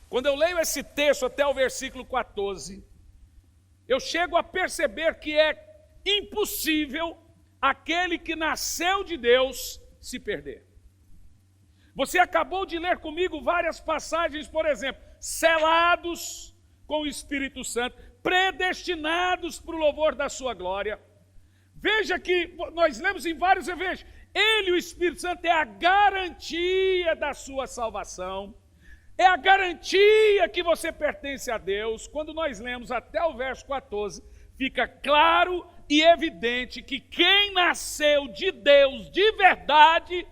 Quando eu leio esse texto até o versículo 14, eu chego a perceber que é impossível aquele que nasceu de Deus se perder. Você acabou de ler comigo várias passagens, por exemplo, selados com o Espírito Santo, predestinados para o louvor da sua glória. Veja que nós lemos em vários eventos, ele, o Espírito Santo, é a garantia da sua salvação, é a garantia que você pertence a Deus. Quando nós lemos até o verso 14, fica claro e evidente que quem nasceu de Deus de verdade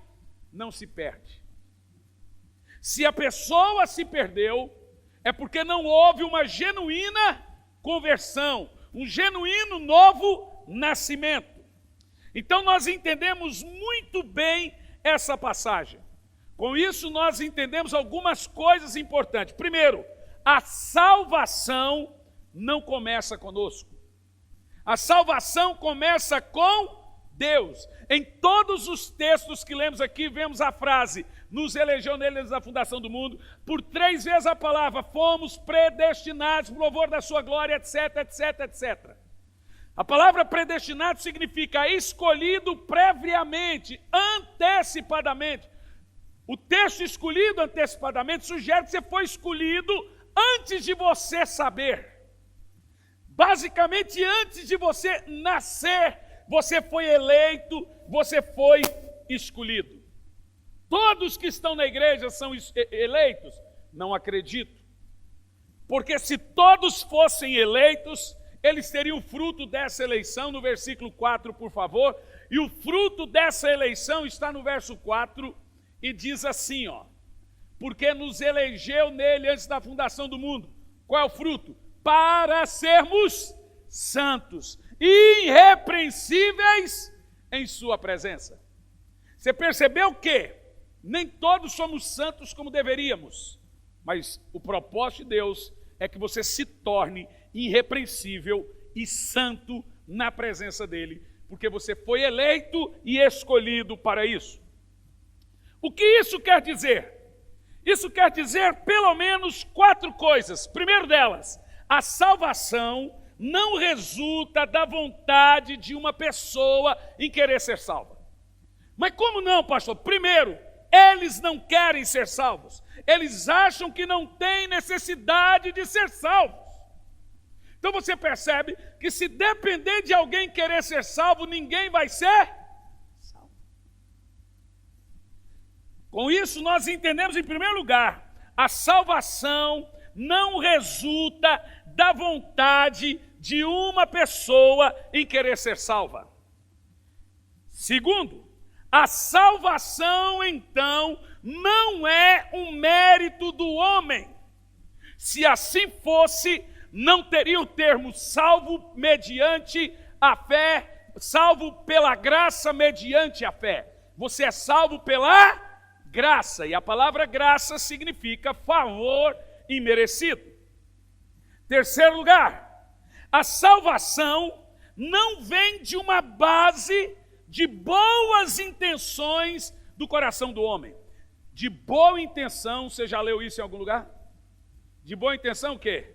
não se perde. Se a pessoa se perdeu, é porque não houve uma genuína conversão, um genuíno novo nascimento. Então nós entendemos muito bem essa passagem. Com isso nós entendemos algumas coisas importantes. Primeiro, a salvação não começa conosco. A salvação começa com Deus. Em todos os textos que lemos aqui, vemos a frase, nos elegeu nele desde a fundação do mundo, por 3 vezes a palavra, fomos predestinados para o louvor da sua glória, etc, etc, etc. A palavra predestinado significa escolhido previamente, antecipadamente. O texto escolhido antecipadamente sugere que você foi escolhido antes de você saber. Basicamente, antes de você nascer, você foi eleito, você foi escolhido. Todos que estão na igreja são eleitos? Não acredito. Porque se todos fossem eleitos, eles teriam fruto dessa eleição, no versículo 4, por favor. E o fruto dessa eleição está no verso 4 e diz assim, ó. Porque nos elegeu nele antes da fundação do mundo. Qual é o fruto? Para sermos santos, irrepreensíveis em sua presença. Você percebeu que nem todos somos santos como deveríamos, mas o propósito de Deus é que você se torne irrepreensível e santo na presença dele, porque você foi eleito e escolhido para isso. O que isso quer dizer? Isso quer dizer pelo menos 4 coisas. Primeiro delas, a salvação não resulta da vontade de uma pessoa em querer ser salva. Mas como não, pastor? Primeiro, eles não querem ser salvos. Eles acham que não tem necessidade de ser salvos. Então você percebe que se depender de alguém querer ser salvo, ninguém vai ser salvo. Com isso nós entendemos, em primeiro lugar, a salvação não resulta da vontade de uma pessoa em querer ser salva. Segundo, a salvação, então, não é um mérito do homem. Se assim fosse, não teria o termo salvo mediante a fé, salvo pela graça mediante a fé. Você é salvo pela graça, e a palavra graça significa favor imerecido. Terceiro lugar, a salvação não vem de uma base de boas intenções do coração do homem. De boa intenção, você já leu isso em algum lugar? De boa intenção o quê?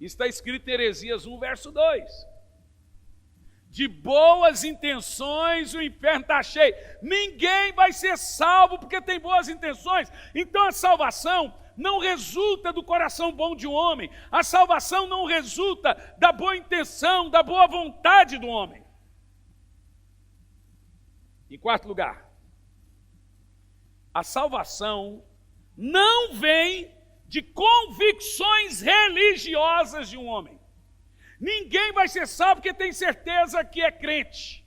Está escrito em Heresias 1, verso 2. De boas intenções o inferno está cheio. Ninguém vai ser salvo porque tem boas intenções. Então a salvação não resulta do coração bom de um homem. A salvação não resulta da boa intenção, da boa vontade do homem. Em quarto lugar, a salvação não vem de convicções religiosas de um homem. Ninguém vai ser salvo porque tem certeza que é crente.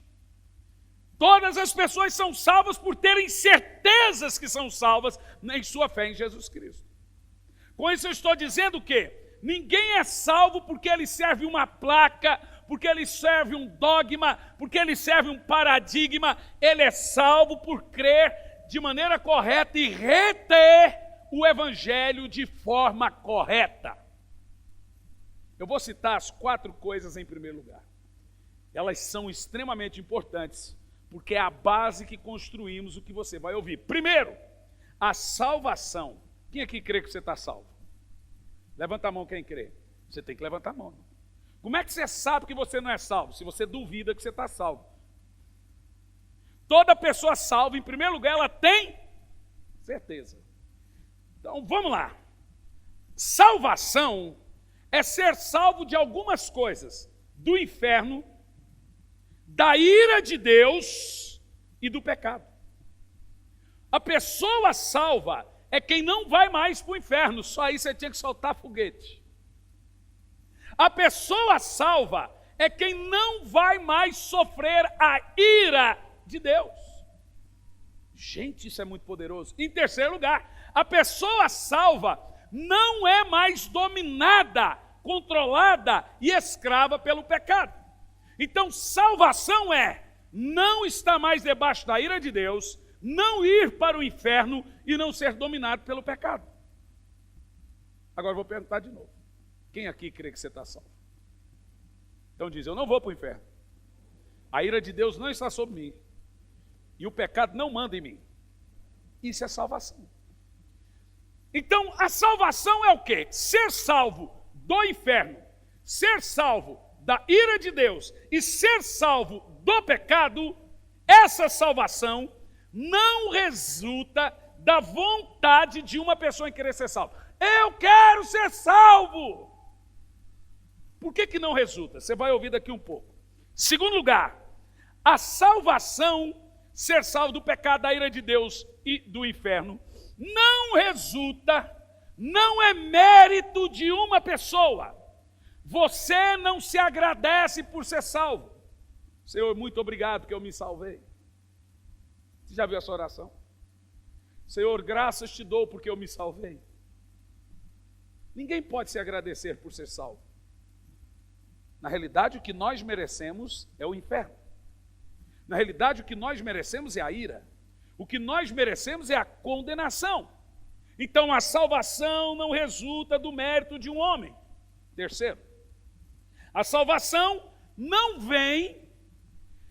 Todas as pessoas são salvas por terem certezas que são salvas em sua fé em Jesus Cristo. Com isso eu estou dizendo que ninguém é salvo porque ele serve uma placa, porque ele serve um dogma, porque ele serve um paradigma. Ele é salvo por crer de maneira correta e reter o evangelho de forma correta. Eu vou citar as 4 coisas em primeiro lugar. Elas são extremamente importantes, porque é a base que construímos o que você vai ouvir. Primeiro, a salvação. Quem aqui crê que você está salvo? Levanta a mão quem crê. Você tem que levantar a mão. Como é que você sabe que você não é salvo? Se você duvida que você está salvo. Toda pessoa salva, em primeiro lugar, ela tem certeza. Então, vamos lá. Salvação é ser salvo de algumas coisas. Do inferno, da ira de Deus e do pecado. A pessoa salva é quem não vai mais para o inferno. Só aí você tinha que soltar foguete. A pessoa salva é quem não vai mais sofrer a ira de Deus. Gente, isso é muito poderoso. Em terceiro lugar, a pessoa salva não é mais dominada, controlada e escrava pelo pecado. Então, salvação é não estar mais debaixo da ira de Deus, não ir para o inferno e não ser dominado pelo pecado. Agora eu vou perguntar de novo. Quem aqui crê que você está salvo? Então diz, eu não vou para o inferno. A ira de Deus não está sobre mim. E o pecado não manda em mim. Isso é salvação. Então, a salvação é o quê? Ser salvo do inferno, ser salvo da ira de Deus e ser salvo do pecado. Essa salvação não resulta da vontade de uma pessoa em querer ser salvo. Eu quero ser salvo! Por que não resulta? Você vai ouvir daqui um pouco. Segundo lugar, a salvação, ser salvo do pecado, da ira de Deus e do inferno, não resulta, não é mérito de uma pessoa. Você não se agradece por ser salvo. Senhor, muito obrigado que eu me salvei. Você já viu essa oração? Senhor, graças te dou porque eu me salvei. Ninguém pode se agradecer por ser salvo. Na realidade, o que nós merecemos é o inferno. Na realidade, o que nós merecemos é a ira. O que nós merecemos é a condenação. Então, a salvação não resulta do mérito de um homem. Terceiro, a salvação não vem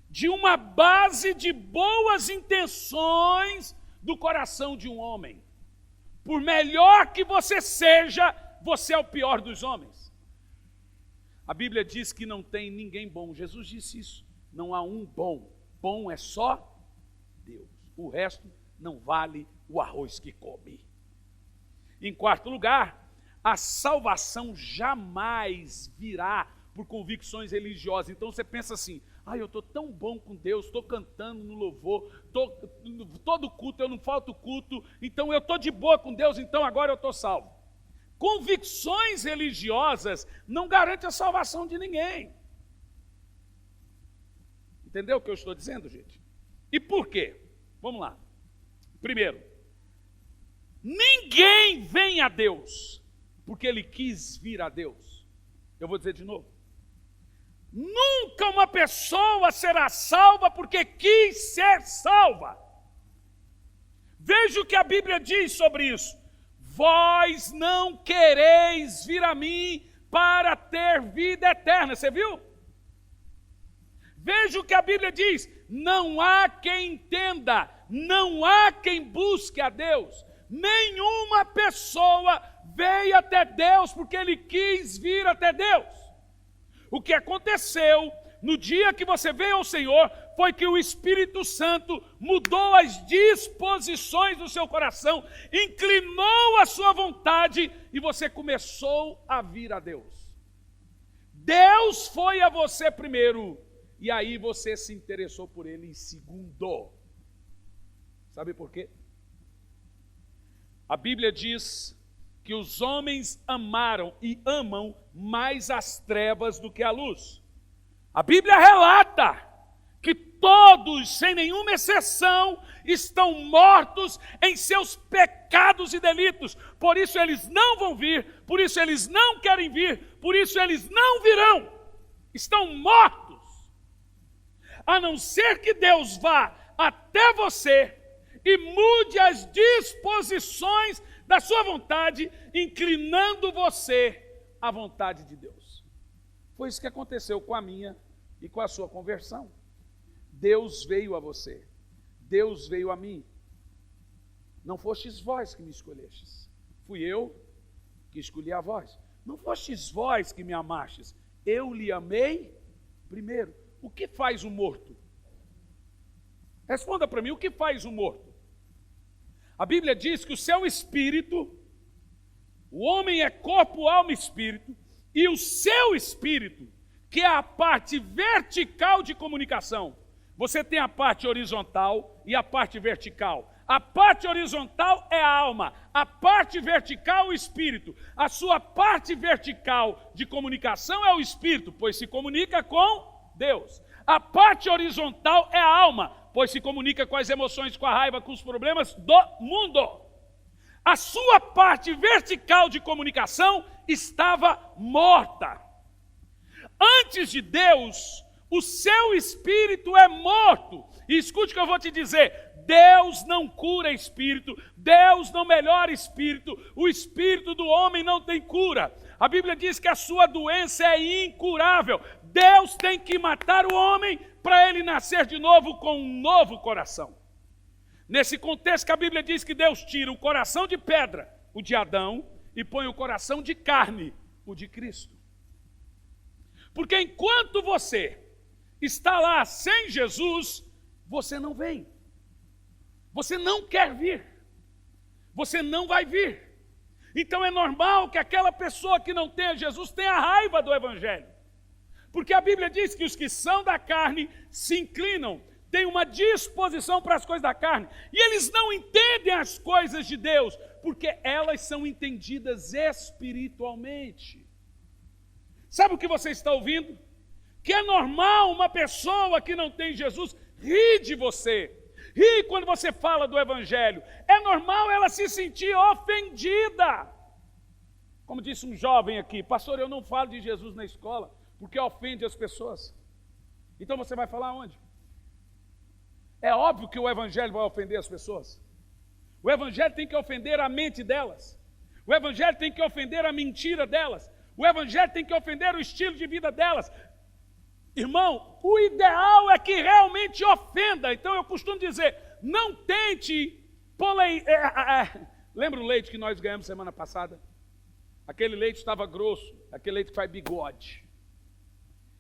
de uma base de boas intenções do coração de um homem. Por melhor que você seja, você é o pior dos homens. A Bíblia diz que não tem ninguém bom. Jesus disse isso. Não há um bom. Bom é só Deus. O resto não vale o arroz que come. Em quarto lugar, a salvação jamais virá por convicções religiosas. Então você pensa assim, eu estou tão bom com Deus, estou cantando no louvor, todo culto, eu não falto culto, então eu estou de boa com Deus, então agora eu estou salvo. Convicções religiosas não garantem a salvação de ninguém. Entendeu o que eu estou dizendo, gente? E por quê? Vamos lá. Primeiro, ninguém vem a Deus porque ele quis vir a Deus. Eu vou dizer de novo. Nunca uma pessoa será salva porque quis ser salva. Veja o que a Bíblia diz sobre isso. Vós não quereis vir a mim para ter vida eterna. Você viu? Veja o que a Bíblia diz. Não há quem entenda, não há quem busque a Deus. Nenhuma pessoa veio até Deus porque ele quis vir até Deus. O que aconteceu no dia que você veio ao Senhor foi que o Espírito Santo mudou as disposições do seu coração, inclinou a sua vontade e você começou a vir a Deus. Deus foi a você primeiro e aí você se interessou por ele em segundo. Sabe por quê? A Bíblia diz que os homens amaram e amam mais as trevas do que a luz. A Bíblia relata que todos, sem nenhuma exceção, estão mortos em seus pecados e delitos. Por isso eles não vão vir, por isso eles não querem vir, por isso eles não virão. Estão mortos. A não ser que Deus vá até você e mude as disposições da sua vontade, inclinando você à vontade de Deus. Foi isso que aconteceu com a minha e com a sua conversão. Deus veio a você, Deus veio a mim. Não fostes vós que me escolhestes, fui eu que escolhi a vós. Não fostes vós que me amastes, eu lhe amei primeiro. O que faz o morto? Responda para mim, o que faz o morto? A Bíblia diz que o seu espírito, o homem é corpo, alma e espírito, e o seu espírito, que é a parte vertical de comunicação. Você tem a parte horizontal e a parte vertical. A parte horizontal é a alma, a parte vertical é o espírito. A sua parte vertical de comunicação é o espírito, pois se comunica com Deus. A parte horizontal é a alma, pois se comunica com as emoções, com a raiva, com os problemas do mundo. A sua parte vertical de comunicação estava morta. Antes de Deus, o seu espírito é morto. E escute o que eu vou te dizer. Deus não cura espírito, Deus não melhora espírito, o espírito do homem não tem cura. A Bíblia diz que a sua doença é incurável. Deus tem que matar o homem para ele nascer de novo com um novo coração. Nesse contexto que a Bíblia diz que Deus tira o coração de pedra, o de Adão, e põe o coração de carne, o de Cristo. Porque enquanto você está lá sem Jesus, você não vem. Você não quer vir. Você não vai vir. Então é normal que aquela pessoa que não tenha Jesus tenha raiva do Evangelho. Porque a Bíblia diz que os que são da carne se inclinam, têm uma disposição para as coisas da carne. E eles não entendem as coisas de Deus, porque elas são entendidas espiritualmente. Sabe o que você está ouvindo? Que é normal uma pessoa que não tem Jesus rir de você. Rir quando você fala do Evangelho. É normal ela se sentir ofendida. Como disse um jovem aqui, pastor, eu não falo de Jesus na escola, porque ofende as pessoas. Então você vai falar onde? É óbvio que o Evangelho vai ofender as pessoas. O Evangelho tem que ofender a mente delas. O Evangelho tem que ofender a mentira delas. O Evangelho tem que ofender o estilo de vida delas. Irmão, o ideal é que realmente ofenda. Então eu costumo dizer, não tente pôr lembra o leite que nós ganhamos semana passada? Aquele leite estava grosso, aquele leite que faz bigode.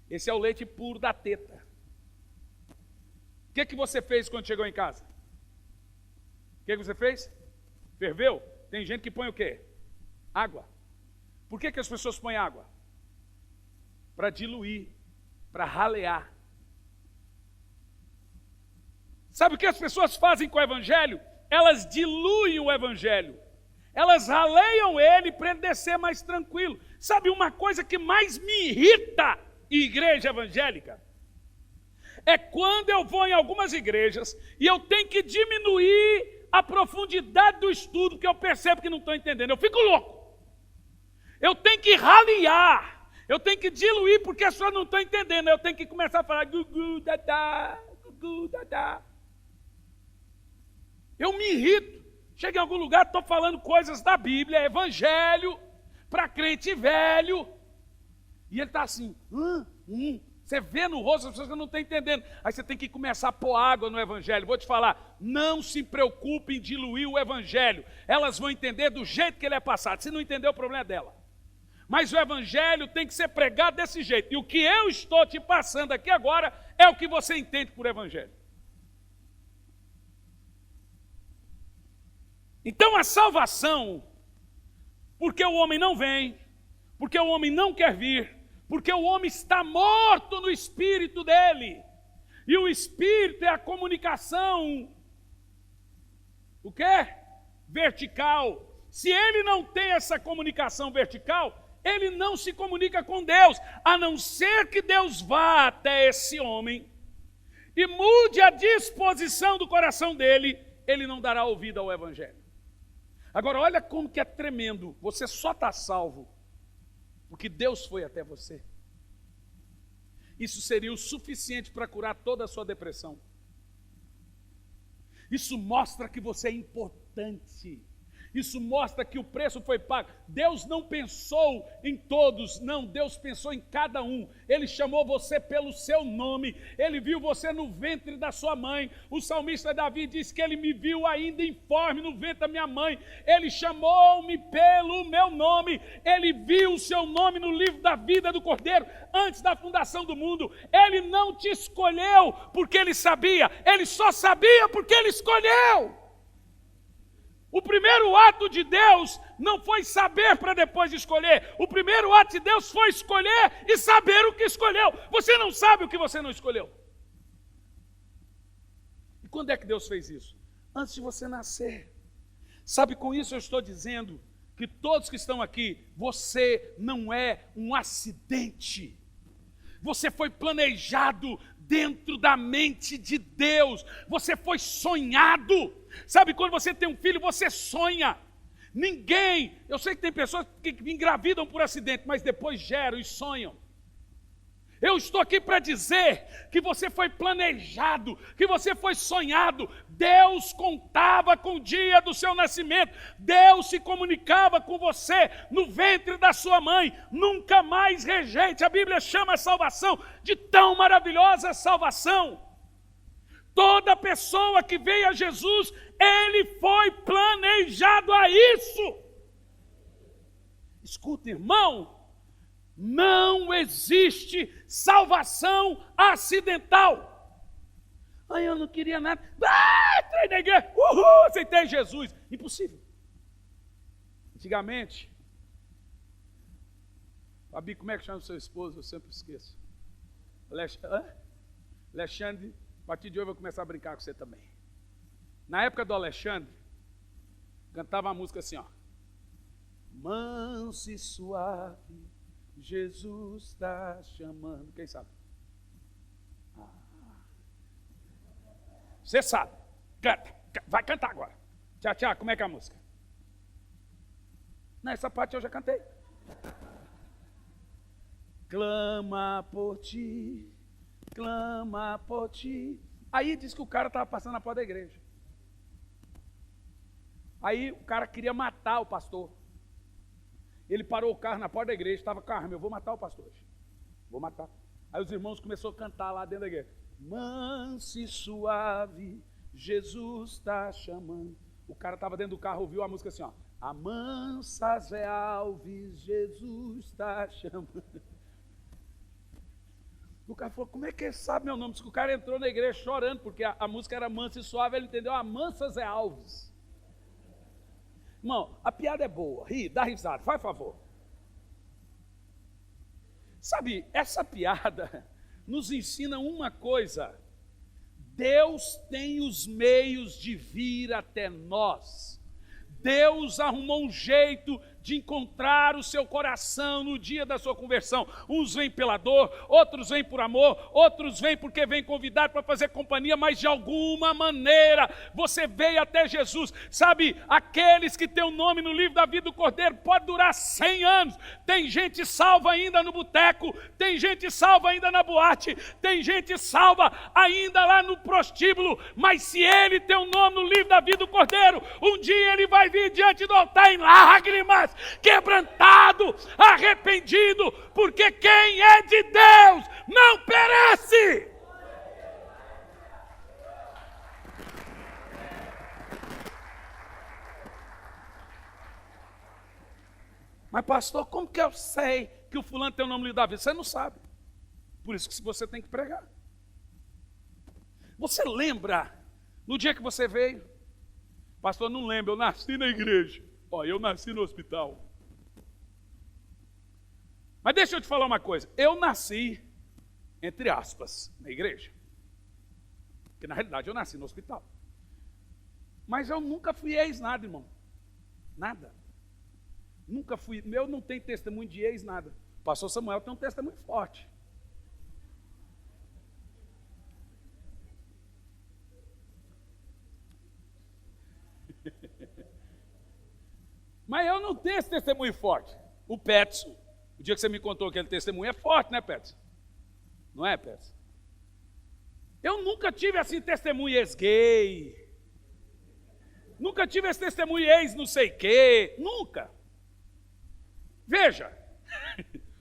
Esse é o leite puro da teta. O que você fez quando chegou em casa? O que você fez? Ferveu? Tem gente que põe o quê? Água. Por que as pessoas põem água? Para diluir, para ralear. Sabe o que as pessoas fazem com o Evangelho? Elas diluem o Evangelho. Elas raleiam ele para ele descer mais tranquilo. Sabe uma coisa que mais me irrita em igreja evangélica? É quando eu vou em algumas igrejas e eu tenho que diminuir a profundidade do estudo, que eu percebo que não estou entendendo. Eu fico louco. Eu tenho que ralear. Eu tenho que diluir porque as pessoas não estão entendendo. Eu tenho que começar a falar gugu, dadá, gugu, dadá. Eu me irrito. Chego em algum lugar, estou falando coisas da Bíblia, evangelho, para crente velho. E ele está assim, Você vê no rosto, as pessoas não estão entendendo. Aí você tem que começar a pôr água no evangelho. Vou te falar, não se preocupe em diluir o evangelho. Elas vão entender do jeito que ele é passado. Se não entender, o problema é dela. Mas o evangelho tem que ser pregado desse jeito. E o que eu estou te passando aqui agora é o que você entende por evangelho. Então a salvação, porque o homem não vem, porque o homem não quer vir, porque o homem está morto no espírito dele. E o espírito é a comunicação, o quê? Vertical. Se ele não tem essa comunicação vertical, ele não se comunica com Deus, a não ser que Deus vá até esse homem e mude a disposição do coração dele, ele não dará ouvido ao evangelho. Agora olha como que é tremendo, você só está salvo porque Deus foi até você. Isso seria o suficiente para curar toda a sua depressão. Isso mostra que você é importante. Isso mostra que o preço foi pago. Deus não pensou em todos, não, Deus pensou em cada um. Ele chamou você pelo seu nome, ele viu você no ventre da sua mãe. O salmista Davi diz que ele me viu ainda informe no ventre da minha mãe. Ele chamou-me pelo meu nome, ele viu o seu nome no livro da vida do Cordeiro antes da fundação do mundo. Ele não te escolheu porque ele sabia, ele só sabia porque ele escolheu. O primeiro ato de Deus não foi saber para depois escolher. O primeiro ato de Deus foi escolher e saber o que escolheu. Você não sabe o que você não escolheu. E quando é que Deus fez isso? Antes de você nascer. Sabe, com isso eu estou dizendo que todos que estão aqui, você não é um acidente. Você foi planejado dentro da mente de Deus. Você foi sonhado. Sabe, quando você tem um filho, você sonha. Ninguém, eu sei que tem pessoas que engravidam por acidente, mas depois geram e sonham. Eu estou aqui para dizer que você foi planejado, que você foi sonhado. Deus contava com o dia do seu nascimento. Deus se comunicava com você no ventre da sua mãe. Nunca mais rejeite. A Bíblia chama a salvação de tão maravilhosa salvação. Toda pessoa que veio a Jesus, ele foi planejado a isso. Escuta, irmão, não existe salvação acidental. Ai, eu não queria nada. Entrei na igreja, aceitei Jesus. Impossível. Antigamente, Fabi, como é que chama o seu esposo? Eu sempre esqueço. Alexandre. A partir de hoje eu vou começar a brincar com você também. Na época do Alexandre, cantava uma música assim, ó. Manso e suave, Jesus está chamando. Quem sabe? Você sabe. Canta. Vai cantar agora. Tchau, como é que é a música? Nessa parte eu já cantei. Clama por ti. Clama por ti. Aí diz que o cara estava passando na porta da igreja. Aí o cara queria matar o pastor. Ele parou o carro na porta da igreja, estava com a arma, eu vou matar o pastor hoje. Vou matar. Aí os irmãos começaram a cantar lá dentro da igreja. Manso e suave, Jesus está chamando. O cara estava dentro do carro, ouviu a música assim, ó. Amansas é alves, Jesus está chamando. O cara falou, como é que ele sabe meu nome? Diz que o cara entrou na igreja chorando, porque a música era mansa e suave, ele entendeu, amansas é alves. Irmão, a piada é boa, ri, dá risada, faz favor. Sabe, essa piada nos ensina uma coisa. Deus tem os meios de vir até nós. Deus arrumou um jeito de encontrar o seu coração no dia da sua conversão. Uns vêm pela dor, outros vêm por amor, outros vêm porque vêm convidar para fazer companhia, mas de alguma maneira você veio até Jesus. Sabe, aqueles que têm o nome no livro da vida do Cordeiro pode durar 100 anos. Tem gente salva ainda no boteco, tem gente salva ainda na boate, tem gente salva ainda lá no prostíbulo, mas se ele tem o nome no livro da vida do Cordeiro, um dia ele vai vir diante do altar em lágrimas, quebrantado, arrependido, porque quem é de Deus não perece. Mas pastor, como que eu sei que o fulano tem o nome de Davi? Você não sabe. Por isso que você tem que pregar. Você lembra no dia que você veio? Pastor, não lembro, eu nasci na igreja. Eu nasci no hospital. Mas deixa eu te falar uma coisa. Eu nasci, entre aspas, na igreja. Porque na realidade eu nasci no hospital. Mas eu nunca fui ex nada, irmão. Nada. Nunca fui. Eu não tenho testemunho de ex nada. O pastor Samuel tem um testemunho forte. Mas eu não tenho esse testemunho forte. O Petson, o dia que você me contou aquele testemunho é forte, né, Petson? Não é, Petson? Eu nunca tive assim testemunho ex-gay. Nunca tive esse testemunho ex não sei quê. Nunca. Veja.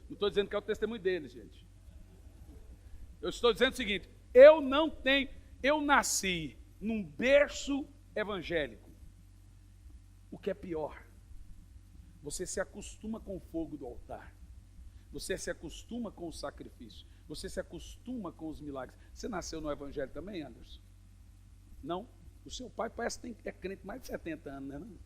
Não estou dizendo que é o testemunho dele, gente. Eu estou dizendo o seguinte. Eu nasci num berço evangélico. O que é pior. você se acostuma com o fogo do altar. Você se acostuma com o sacrifício. Você se acostuma com os milagres. Você nasceu no Evangelho também, Anderson? Não? O seu pai parece que é crente mais de 70 anos, né? Não?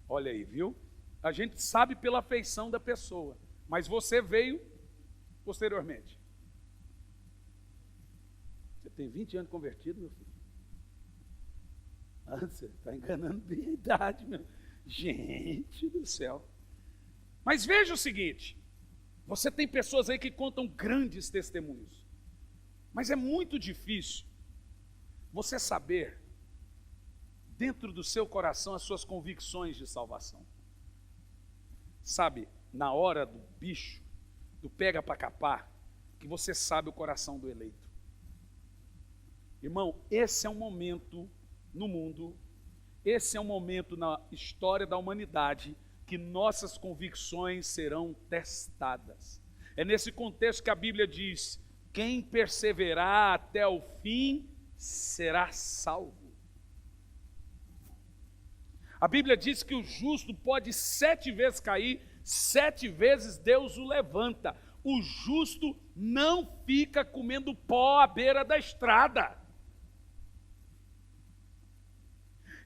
Olha aí, viu? A gente sabe pela feição da pessoa, mas você veio posteriormente. Você tem 20 anos convertido, meu filho? Ah, você está enganando bem a idade, meu. Gente do céu. Mas veja o seguinte, você tem pessoas aí que contam grandes testemunhos, mas é muito difícil você saber, dentro do seu coração, as suas convicções de salvação. Sabe, na hora do bicho, do pega para capar, que você sabe o coração do eleito. Irmão, esse é um momento no mundo, esse é um momento na história da humanidade que nossas convicções serão testadas. É nesse contexto que a Bíblia diz: quem perseverar até o fim será salvo. A Bíblia diz que o justo pode 7 vezes cair, 7 vezes Deus o levanta. O justo não fica comendo pó à beira da estrada.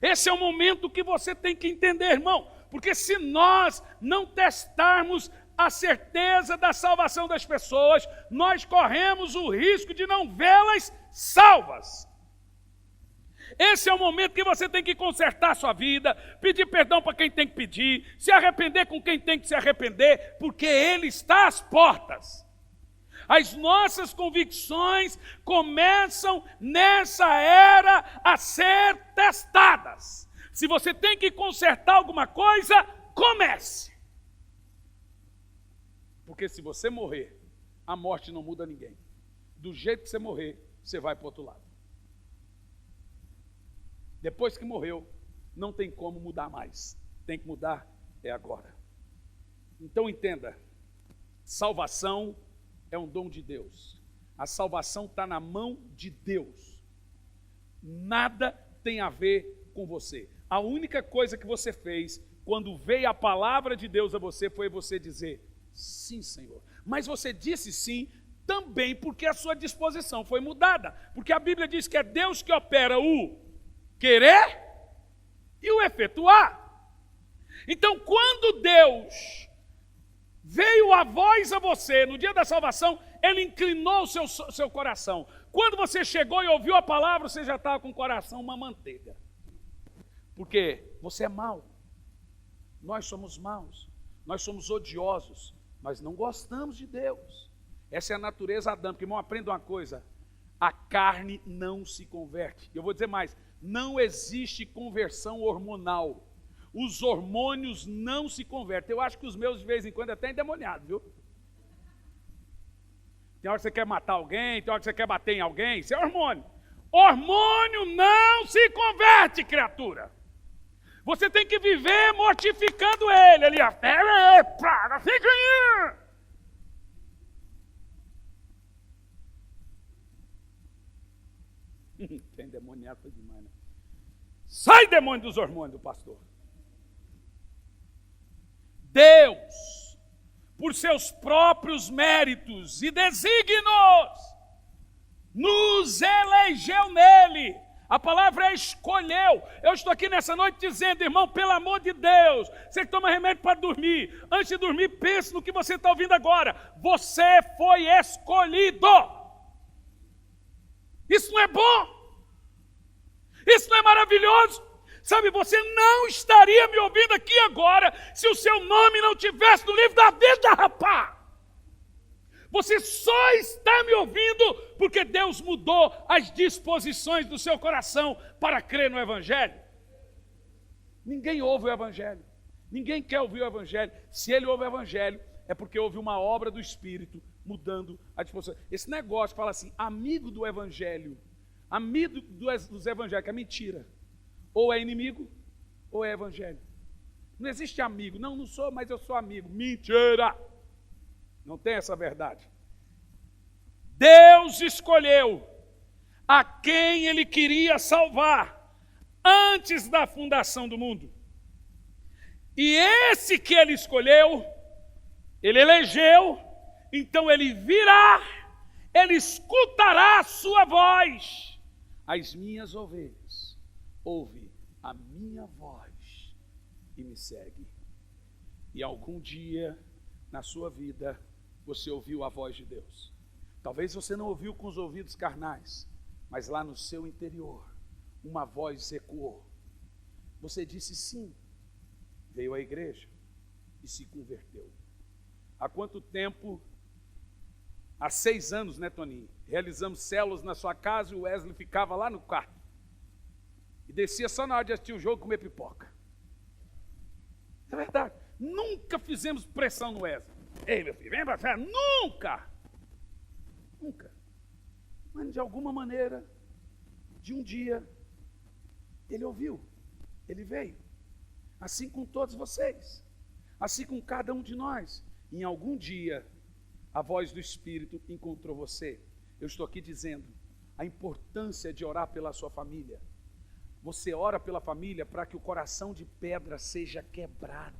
Esse é o momento que você tem que entender, irmão, porque se nós não testarmos a certeza da salvação das pessoas, nós corremos o risco de não vê-las salvas. Esse é o momento que você tem que consertar a sua vida, pedir perdão para quem tem que pedir, se arrepender com quem tem que se arrepender, porque Ele está às portas. As nossas convicções começam nessa era a ser testadas. Se você tem que consertar alguma coisa, comece. Porque se você morrer, a morte não muda ninguém. Do jeito que você morrer, você vai para o outro lado. Depois que morreu, não tem como mudar mais. Tem que mudar é agora. Então entenda, salvação é um dom de Deus. A salvação está na mão de Deus. Nada tem a ver com você. A única coisa que você fez quando veio a palavra de Deus a você foi você dizer: sim, Senhor. Mas você disse sim também porque a sua disposição foi mudada. Porque a Bíblia diz que é Deus que opera o querer e o efetuar. Então, quando Deus veio a voz a você no dia da salvação, Ele inclinou o seu coração. Quando você chegou e ouviu a palavra, você já estava com o coração uma manteiga. Porque você é mau. Nós somos maus. Nós somos odiosos. Nós não gostamos de Deus. Essa é a natureza adâmica. Irmão, aprenda uma coisa. A carne não se converte. Eu vou dizer mais. Não existe conversão hormonal. Os hormônios não se convertem. Eu acho que os meus de vez em quando é até endemoniado, viu? Tem hora que você quer matar alguém, tem hora que você quer bater em alguém, isso é hormônio. Hormônio não se converte, criatura. Você tem que viver mortificando ele. Ele é praga, fica aí. Tem endemoniado foi demais, né? Sai, demônio dos hormônios do pastor. Deus, por seus próprios méritos e desígnios, nos elegeu nele. A palavra é escolheu. Eu estou aqui nessa noite dizendo, irmão, pelo amor de Deus, você que toma remédio para dormir, antes de dormir, pense no que você está ouvindo agora. Você foi escolhido. Isso não é bom? Isso não é maravilhoso? Sabe, você não estaria me ouvindo aqui agora se o seu nome não tivesse no livro da vida, rapaz. Você só está me ouvindo porque Deus mudou as disposições do seu coração para crer no Evangelho. Ninguém ouve o Evangelho. Ninguém quer ouvir o Evangelho. Se ele ouve o Evangelho, é porque houve uma obra do Espírito mudando a disposição. Esse negócio fala assim, amigo do Evangelho, amigo dos evangélicos, é mentira. Ou é inimigo, ou é evangelho. Não existe amigo. Não sou, mas eu sou amigo. Mentira! Não tem essa verdade. Deus escolheu a quem Ele queria salvar antes da fundação do mundo. E esse que ele escolheu, ele elegeu, então ele virá, ele escutará a sua voz. As minhas ovelhas ouvem a minha voz e me seguem. E algum dia na sua vida você ouviu a voz de Deus. Talvez você não ouviu com os ouvidos carnais, mas lá no seu interior uma voz ecoou. Você disse sim, veio à igreja e se converteu. Há quanto tempo? Há 6 anos, né, Toninho? Realizamos células na sua casa e o Wesley ficava lá no quarto. E descia só na hora de assistir o jogo e comer pipoca. É verdade. Nunca fizemos pressão no Wesley. Ei, meu filho, vem pra cá. Nunca! Nunca. Mas de alguma maneira, de um dia, ele ouviu. Ele veio. Assim com todos vocês. Assim com cada um de nós. Em algum dia, a voz do Espírito encontrou você. Eu estou aqui dizendo a importância de orar pela sua família. Você ora pela família para que o coração de pedra seja quebrado.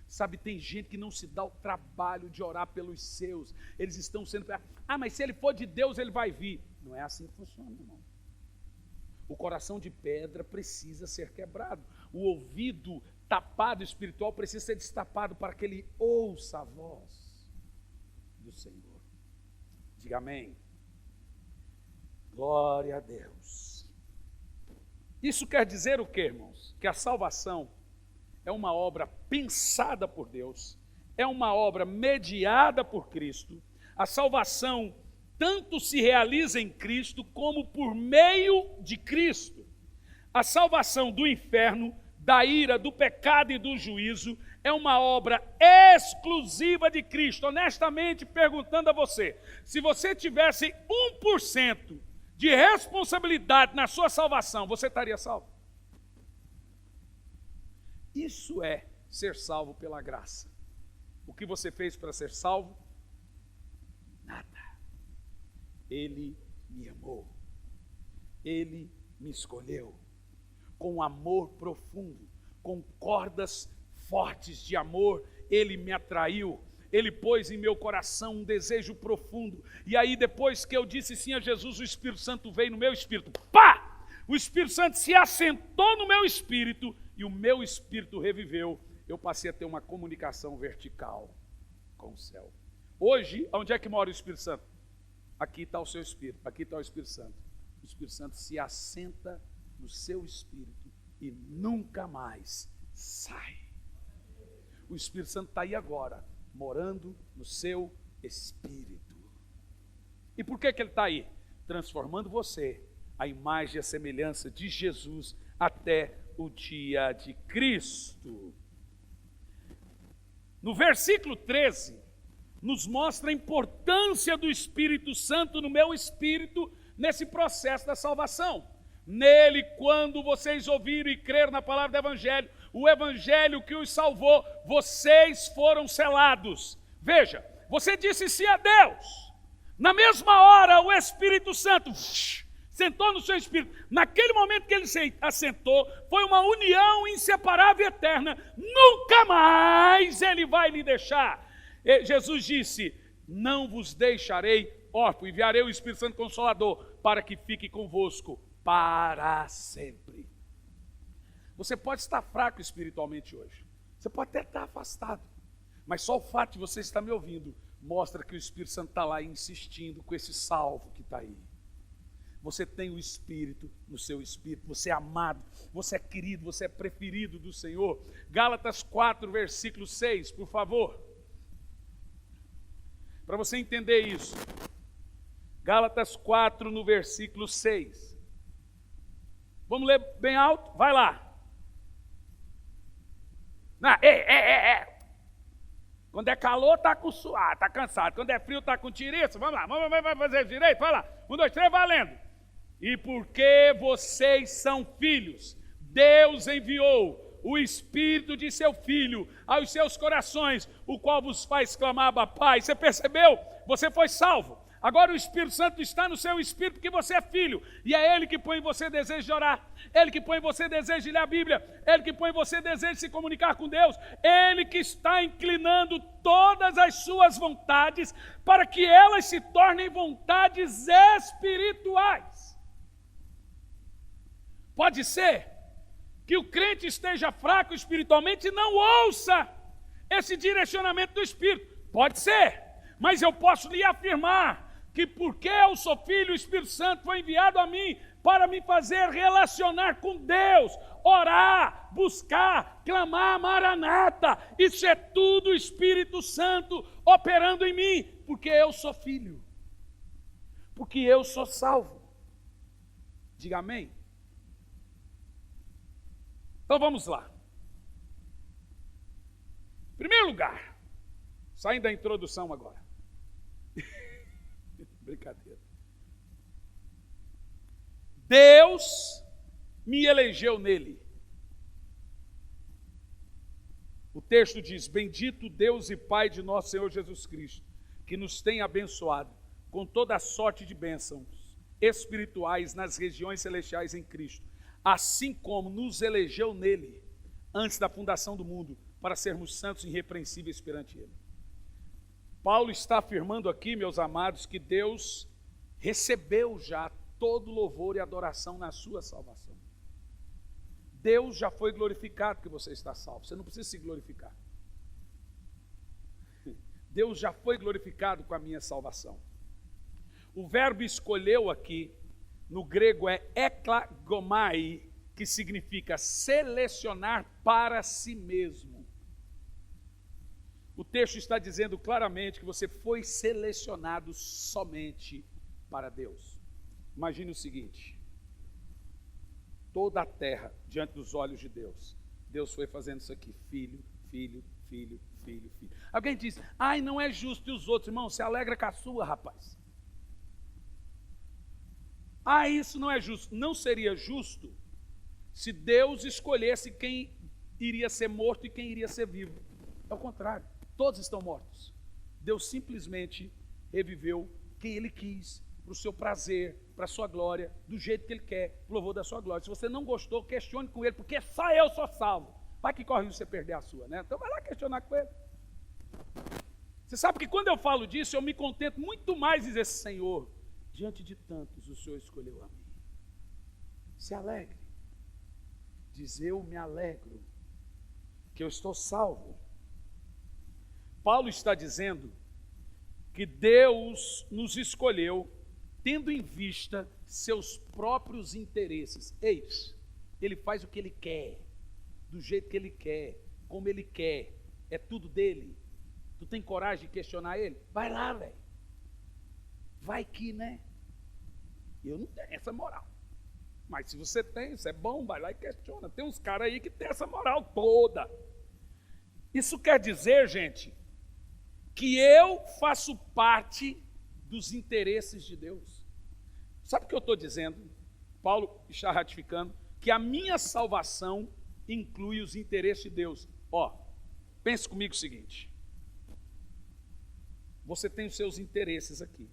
Sabe, tem gente que não se dá o trabalho de orar pelos seus. Eles estão sendo... mas se ele for de Deus, ele vai vir. Não é assim que funciona, irmão. O coração de pedra precisa ser quebrado. O ouvido tapado espiritual precisa ser destapado para que ele ouça a voz do Senhor. Diga amém. Glória a Deus. Isso quer dizer o quê, irmãos? Que a salvação é uma obra pensada por Deus, é uma obra mediada por Cristo. A salvação tanto se realiza em Cristo como por meio de Cristo. A salvação do inferno, da ira, do pecado e do juízo é uma obra exclusiva de Cristo. Honestamente, perguntando a você, se você tivesse 1% de responsabilidade na sua salvação, você estaria salvo? Isso é ser salvo pela graça. O que você fez para ser salvo? Nada. Ele me amou. Ele me escolheu. Com amor profundo, com cordas fortes de amor, ele me atraiu. Ele pôs em meu coração um desejo profundo. E aí, depois que eu disse sim a Jesus, o Espírito Santo veio no meu espírito. Pá! O Espírito Santo se assentou no meu espírito e o meu espírito reviveu. Eu passei a ter uma comunicação vertical com o céu. Hoje, onde é que mora o Espírito Santo? Aqui está o seu espírito, aqui está o Espírito Santo. O Espírito Santo se assenta no seu espírito e nunca mais sai. O Espírito Santo está aí agora, morando no seu espírito. E por que ele está aí? Transformando você à imagem e à semelhança de Jesus até o dia de Cristo. No versículo 13, nos mostra a importância do Espírito Santo no meu espírito nesse processo da salvação. Nele, quando vocês ouviram e creram na palavra do Evangelho, o Evangelho que os salvou, vocês foram selados. Veja, você disse sim a Deus. Na mesma hora, o Espírito Santo sentou no seu espírito. Naquele momento que ele se assentou, foi uma união inseparável e eterna. Nunca mais ele vai lhe deixar. Jesus disse: não vos deixarei órfão, enviarei o Espírito Santo Consolador para que fique convosco para sempre. Você pode estar fraco espiritualmente hoje. Você pode até estar afastado. Mas só o fato de você estar me ouvindo mostra que o Espírito Santo está lá insistindo com esse salvo que está aí. Você tem o Espírito no seu espírito, você é amado, você é querido, você é preferido do Senhor. Gálatas 4, versículo 6, por favor. Para você entender isso. Gálatas 4, no versículo 6. Vamos ler bem alto? Vai lá. Não, Quando é calor, está com suar, está cansado. Quando é frio, está com tiriça. Vamos lá, vamos fazer direito? Vai lá. 1, 2, 3, valendo. E porque vocês são filhos, Deus enviou o Espírito de seu Filho aos seus corações, o qual vos faz clamar, Abba, Pai. Você percebeu? Você foi salvo. Agora o Espírito Santo está no seu espírito porque você é filho. E é Ele que põe em você desejo de orar. Ele que põe em você desejo de ler a Bíblia. Ele que põe em você desejo de se comunicar com Deus. Ele que está inclinando todas as suas vontades para que elas se tornem vontades espirituais. Pode ser que o crente esteja fraco espiritualmente e não ouça esse direcionamento do Espírito. Pode ser, mas eu posso lhe afirmar que porque eu sou filho, o Espírito Santo foi enviado a mim para me fazer relacionar com Deus, orar, buscar, clamar, maranata. Isso é tudo o Espírito Santo operando em mim, porque eu sou filho, porque eu sou salvo. Diga amém. Então vamos lá. Em primeiro lugar, saindo da introdução agora. Brincadeira. Deus me elegeu nele. O texto diz: bendito Deus e Pai de nosso Senhor Jesus Cristo, que nos tem abençoado com toda a sorte de bênçãos espirituais nas regiões celestiais em Cristo, assim como nos elegeu nele antes da fundação do mundo, para sermos santos e irrepreensíveis perante ele. Paulo está afirmando aqui, meus amados, que Deus recebeu já todo louvor e adoração na sua salvação. Deus já foi glorificado que você está salvo. Você não precisa se glorificar. Deus já foi glorificado com a minha salvação. O verbo escolheu aqui, no grego é eklagomai, que significa selecionar para si mesmo. O texto está dizendo claramente que você foi selecionado somente para Deus. Imagine o seguinte: toda a terra diante dos olhos de Deus, Deus foi fazendo isso aqui, filho, filho, filho, filho, filho. Alguém diz: ai, não é justo. E os outros, irmão, se alegra com a sua, rapaz. Ah, isso não é justo. Não seria justo se Deus escolhesse quem iria ser morto e quem iria ser vivo. É o contrário. Todos estão mortos. Deus simplesmente reviveu quem Ele quis, para o seu prazer, para a sua glória, do jeito que Ele quer, para o louvor da sua glória. Se você não gostou, questione com Ele, porque só eu sou salvo. Vai que corre você perder a sua, né? Então vai lá questionar com Ele. Você sabe que quando eu falo disso, eu me contento muito mais em dizer: Senhor, diante de tantos, o Senhor escolheu a mim. Se alegre. Diz: eu me alegro, que eu estou salvo. Paulo está dizendo que Deus nos escolheu tendo em vista seus próprios interesses. Eis, Ele faz o que Ele quer, do jeito que Ele quer, como Ele quer, é tudo dele. Tu tem coragem de questionar Ele? Vai lá, velho. Vai que, né? Eu não tenho essa moral. Mas se você tem, isso é bom, vai lá e questiona. Tem uns caras aí que tem essa moral toda. Isso quer dizer, gente, que eu faço parte dos interesses de Deus. Sabe o que eu estou dizendo? Paulo está ratificando que a minha salvação inclui os interesses de Deus. Ó, pense comigo o seguinte: você tem os seus interesses aqui,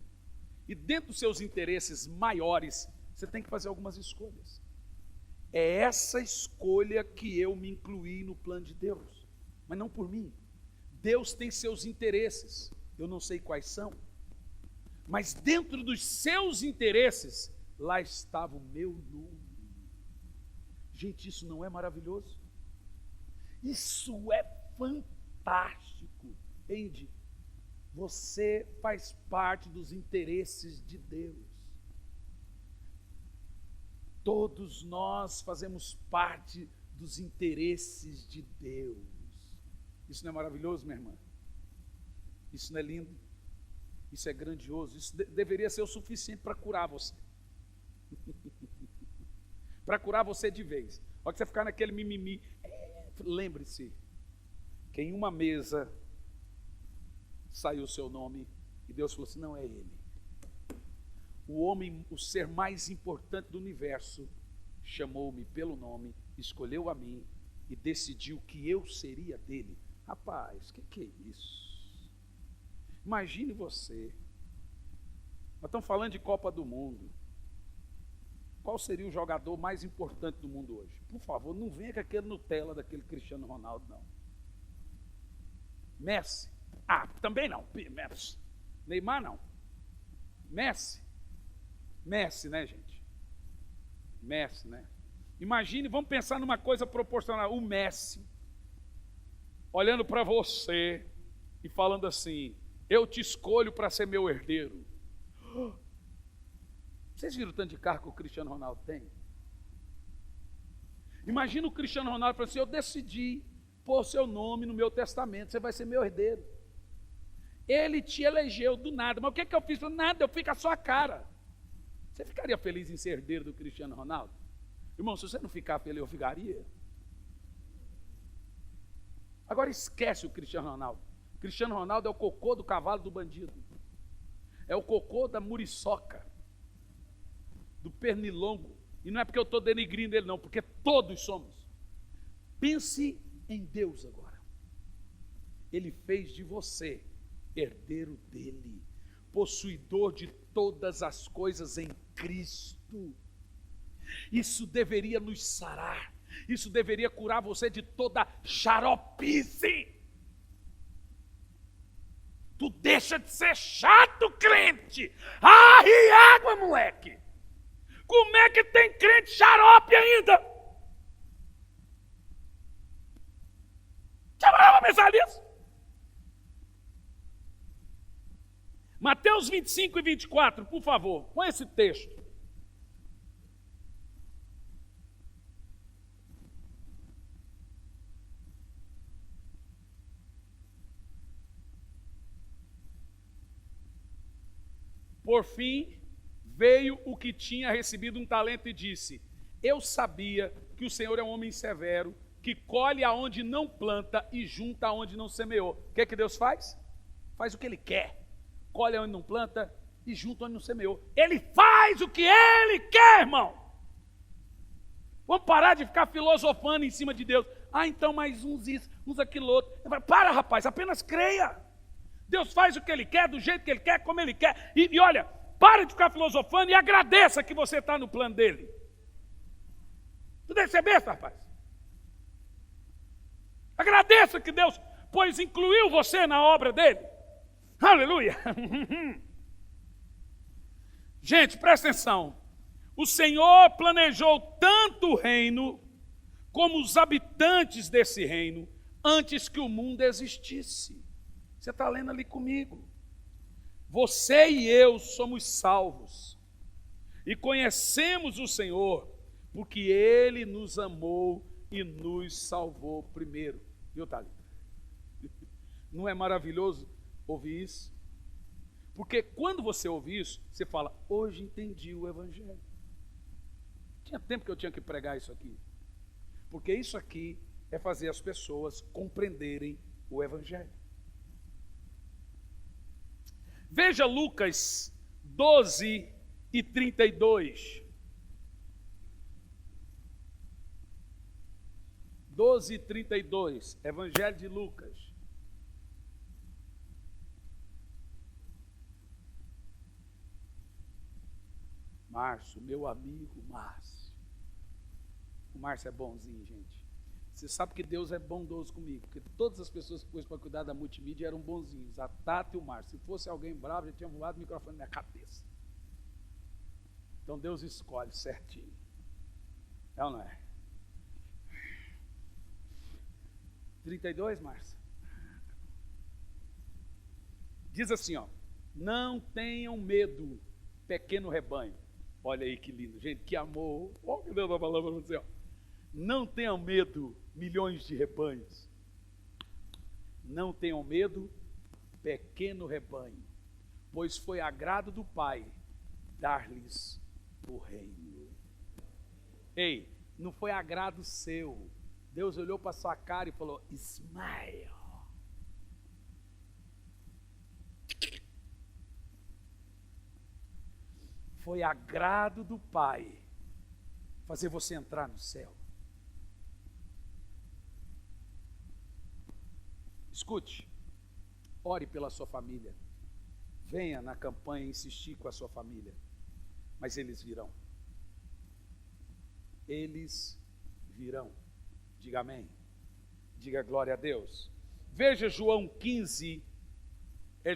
e dentro dos seus interesses maiores, você tem que fazer algumas escolhas. É essa escolha que eu me incluí no plano de Deus, mas não por mim. Deus tem seus interesses, eu não sei quais são, mas dentro dos seus interesses, lá estava o meu nome. Gente, isso não é maravilhoso? Isso é fantástico. Entende? Você faz parte dos interesses de Deus. Todos nós fazemos parte dos interesses de Deus. Isso não é maravilhoso, minha irmã? Isso não é lindo? Isso é grandioso? Isso deveria ser o suficiente para curar você. Para curar você de vez. Olha que você ficar naquele mimimi. Lembre-se que em uma mesa saiu o seu nome e Deus falou assim: não é ele. O homem, o ser mais importante do universo, chamou-me pelo nome, escolheu a mim e decidiu que eu seria dele. Rapaz, o que é isso? Imagine você Nós estamos falando de Copa do Mundo. Qual seria o jogador mais importante do mundo hoje? Por favor, não venha com aquele Nutella daquele Cristiano Ronaldo, não. Messi? Ah, também não. Messi. Neymar, não. Messi, né, gente? Messi, né? Imagine, vamos pensar numa coisa proporcional. O Messi, olhando para você e falando assim, eu te escolho para ser meu herdeiro. Vocês viram o tanto de carro que o Cristiano Ronaldo tem? Imagina o Cristiano Ronaldo falando assim, eu decidi pôr seu nome no meu testamento, você vai ser meu herdeiro. Ele te elegeu do nada, mas o que eu fiz? Nada, eu fico a sua cara. Você ficaria feliz em ser herdeiro do Cristiano Ronaldo? Irmão, se você não ficar feliz, eu ficaria. Agora esquece o Cristiano Ronaldo. O Cristiano Ronaldo é o cocô do cavalo do bandido. É o cocô da muriçoca, do pernilongo. E não é porque eu estou denigrindo ele, não, porque todos somos. Pense em Deus agora. Ele fez de você herdeiro dele, possuidor de todas as coisas em Cristo. Isso deveria nos sarar. Isso deveria curar você de toda xaropice. Tu deixa de ser chato, crente. E água, moleque. Como é que tem crente xarope ainda? Já parou para pensar nisso? Mateus 25 e 24, por favor, com esse texto. Por fim, veio o que tinha recebido um talento e disse, eu sabia que o Senhor é um homem severo, que colhe aonde não planta e junta aonde não semeou. O que Deus faz? Faz o que Ele quer. Colhe onde não planta e junta onde não semeou. Ele faz o que Ele quer, irmão. Vamos parar de ficar filosofando em cima de Deus. Então mais uns isso, uns aquilo outro. Para, rapaz, apenas creia. Deus faz o que Ele quer, do jeito que Ele quer, como Ele quer. E olha, para de ficar filosofando e agradeça que você está no plano dEle. Tu deve ser besta, rapaz. Agradeça que Deus, pois incluiu você na obra dEle. Aleluia. Gente, presta atenção. O Senhor planejou tanto o reino, como os habitantes desse reino, antes que o mundo existisse. Você está lendo ali comigo. Você e eu somos salvos. E conhecemos o Senhor, porque Ele nos amou e nos salvou primeiro. Viu, Thalita? Não é maravilhoso ouvir isso? Porque quando você ouve isso, você fala, hoje entendi o Evangelho. Tinha tempo que eu tinha que pregar isso aqui. Porque isso aqui é fazer as pessoas compreenderem o Evangelho. Veja Lucas 12 e 32. 12 e 32, Evangelho de Lucas. Márcio, meu amigo Márcio. O Márcio é bonzinho, gente. Você sabe que Deus é bondoso comigo, porque todas as pessoas que pôs para cuidar da multimídia eram bonzinhos, a Tata e o Márcio. Se fosse alguém bravo, já tinha voado o microfone na minha cabeça. Então Deus escolhe certinho. É ou não é? 32, Márcio? Diz assim, ó. Não tenham medo, pequeno rebanho. Olha aí que lindo, gente, que amor. Olha o que Deus está falando para você, ó. Não tenham medo, milhões de rebanhos. Não tenham medo, pequeno rebanho, pois foi agrado do Pai dar-lhes o reino. Ei, não foi agrado seu. Deus olhou para sua cara e falou, smile. Foi agrado do Pai fazer você entrar no céu. Escute, ore pela sua família. venha na campanha insistir com a sua família, mas eles virão. Eles virão. Diga amém. Diga glória a Deus. Veja João 15,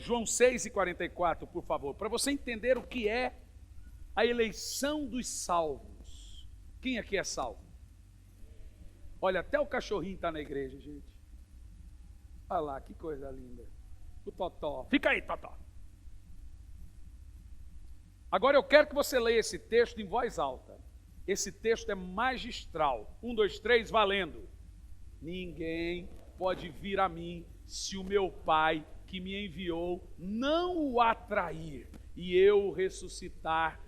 João 6:44, por favor, para você entender o que é a eleição dos salvos. Quem aqui é salvo? Olha, até o cachorrinho está na igreja, gente. Olha lá, que coisa linda. O Totó. Fica aí, Totó. Agora eu quero que você leia esse texto em voz alta. Esse texto é magistral. 1, 2, 3, valendo. Ninguém pode vir a mim se o meu Pai que me enviou não o atrair e eu o ressuscitar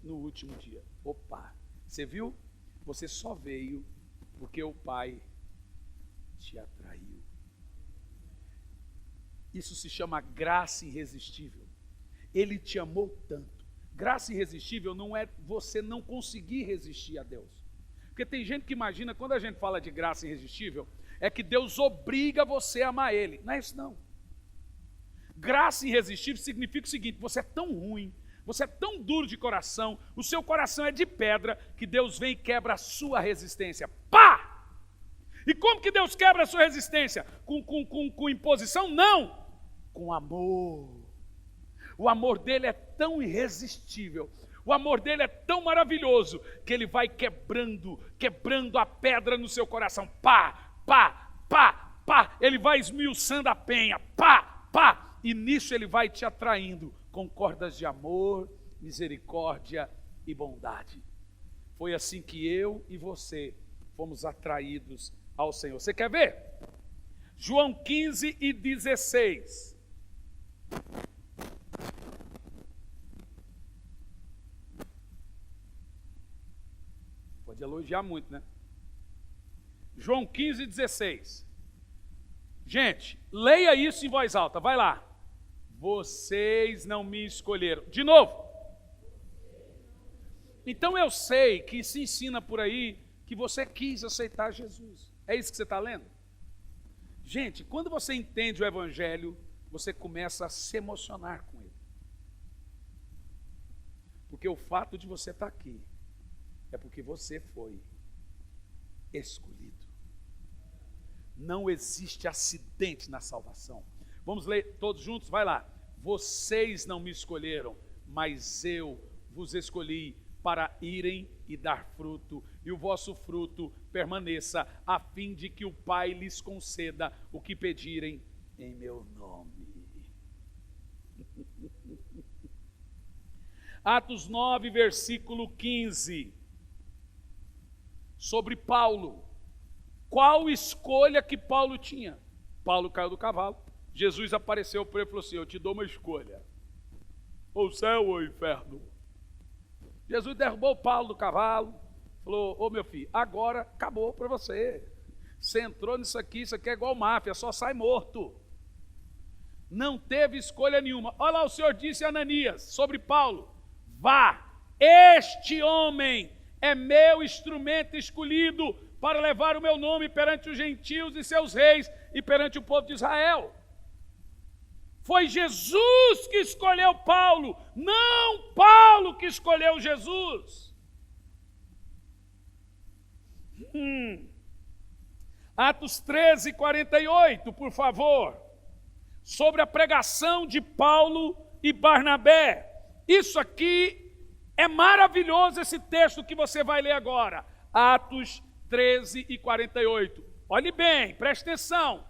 no último dia. Opa, você viu? Você só veio porque o Pai te atraiu. Isso se chama graça irresistível. Ele te amou tanto. Graça irresistível não é você não conseguir resistir a Deus. Porque tem gente que imagina, quando a gente fala de graça irresistível, é que Deus obriga você a amar Ele. Não é isso não. Graça irresistível significa o seguinte: você é tão ruim, você é tão duro de coração, o seu coração é de pedra, que Deus vem e quebra a sua resistência. Pá! E como que Deus quebra a sua resistência? Com imposição? Não! Com amor. O amor dele é tão irresistível, o amor dele é tão maravilhoso, que ele vai quebrando a pedra no seu coração. Pá, pá, pá, pá. Ele vai esmiuçando a penha. Pá, pá. E nisso ele vai te atraindo com cordas de amor, misericórdia e bondade. Foi assim que eu e você fomos atraídos ao Senhor. Você quer ver? João 15:16. Pode elogiar muito, né? João 15:16. Gente, leia isso em voz alta, vai lá. Vocês não me escolheram. De novo. Então eu sei que se ensina por aí que você quis aceitar Jesus. É isso que você está lendo? Gente, quando você entende o Evangelho, você começa a se emocionar com ele. Porque o fato de você estar aqui é porque você foi escolhido. Não existe acidente na salvação. Vamos ler todos juntos? Vai lá. Vocês não me escolheram, mas eu vos escolhi para irem e dar fruto, e o vosso fruto permaneça, a fim de que o Pai lhes conceda o que pedirem em meu nome. Atos 9, versículo 15. Sobre Paulo. Qual escolha que Paulo tinha? Paulo caiu do cavalo. Jesus apareceu para ele e falou assim: eu te dou uma escolha. Ou céu ou inferno. Jesus derrubou Paulo do cavalo. Falou: ô meu filho, agora acabou para você. Você entrou nisso aqui é igual máfia, só sai morto. Não teve escolha nenhuma. Olha lá, o Senhor disse a Ananias sobre Paulo: vá, este homem é meu instrumento escolhido para levar o meu nome perante os gentios e seus reis e perante o povo de Israel. Foi Jesus que escolheu Paulo, não Paulo que escolheu Jesus. Atos 13, 48, por favor. Sobre a pregação de Paulo e Barnabé. Isso aqui é maravilhoso, esse texto que você vai ler agora. Atos 13 e 48. Olhe bem, preste atenção.